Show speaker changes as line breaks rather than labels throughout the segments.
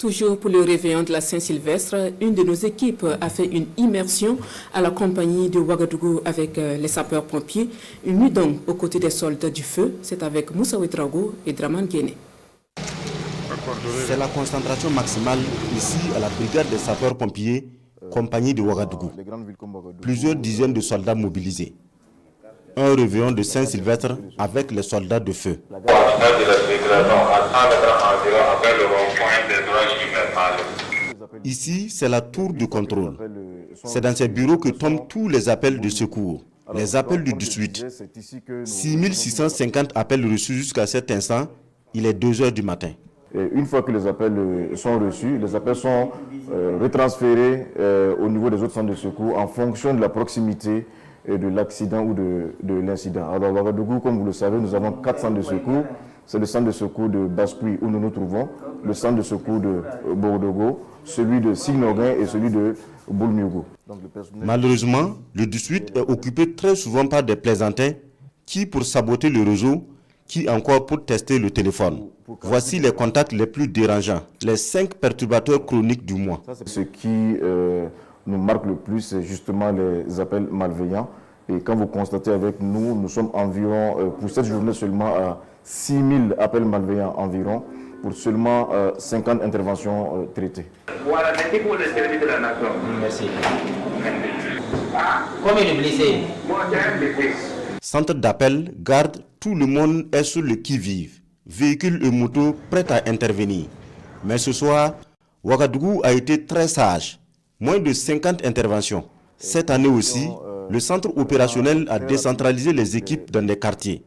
Toujours pour le réveillon de la Saint-Sylvestre, une de nos équipes a fait une immersion à la compagnie de Ouagadougou avec les sapeurs-pompiers. Une nuit donc aux côtés des soldats du feu. C'est avec Moussa Ouedraogo et Draman Guéné.
C'est la concentration maximale ici à la brigade des sapeurs-pompiers, compagnie de Ouagadougou. Plusieurs dizaines de soldats mobilisés. Un réveillon de Saint-Sylvestre avec les soldats de feu. Ici, c'est la tour de contrôle. C'est dans ces bureaux que tombent tous les appels de secours. Les appels du 18. 6650 appels reçus jusqu'à cet instant. Il est 2 heures du matin.
Et une fois que les appels sont reçus, les appels sont retransférés au niveau des autres centres de secours en fonction de la proximité de l'accident ou de l'incident. Alors, à Ouagadougou, comme vous le savez, nous avons 4 centres de secours. C'est le centre de secours de Bascoui où nous nous trouvons, le centre de secours de Bordogo, celui de Signoguin et celui de Boulmiogo.
Malheureusement, le 18 est occupé très souvent par des plaisantins qui, pour saboter le réseau, qui encore pour tester le téléphone. Voici les contacts les plus dérangeants, les 5 perturbateurs chroniques du mois.
Ce qui nous marque le plus, c'est justement les appels malveillants. Et quand vous constatez avec nous, nous sommes environ, pour cette journée seulement, à 6000 appels malveillants environ, pour seulement 50 interventions traitées.
Voilà, merci pour le service de la nation.
Merci. Combien de blessés?
Moi, j'ai un blessé.
Centre d'appel, garde, tout le monde est sur le qui-vive. Véhicules et motos prêts à intervenir. Mais ce soir, Ouagadougou a été très sage. Moins de 50 interventions. Cette année aussi, le centre opérationnel a décentralisé les équipes dans des quartiers.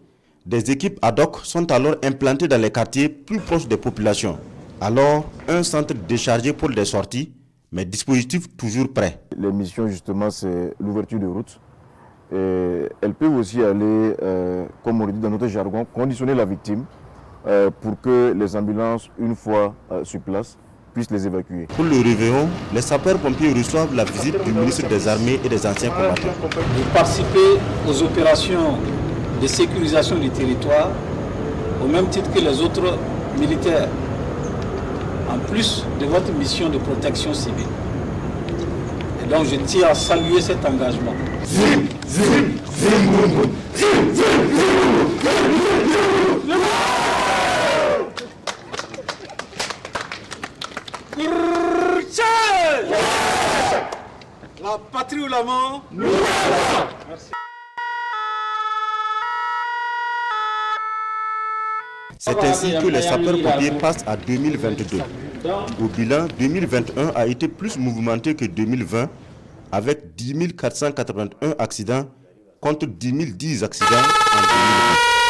Des équipes ad hoc sont alors implantées dans les quartiers plus proches des populations. Alors, un centre déchargé pour des sorties, mais dispositif toujours prêt.
Les missions, justement, c'est l'ouverture de routes. Et elles peuvent aussi aller, comme on le dit dans notre jargon, conditionner la victime pour que les ambulances, une fois sur place, puissent les évacuer.
Pour le réveillon, les sapeurs-pompiers reçoivent la visite du ministre des Armées et des anciens combattants.
Vous participez aux opérations de sécurisation du territoire au même titre que les autres militaires, en plus de votre mission de protection civile. Et donc je tiens à saluer cet engagement. La patrie ou la mort? Merci.
C'est ainsi que les sapeurs-pompiers passent à 2022. Au bilan, 2021 a été plus mouvementé que 2020, avec 10 481 accidents contre 10 010 accidents en 2020.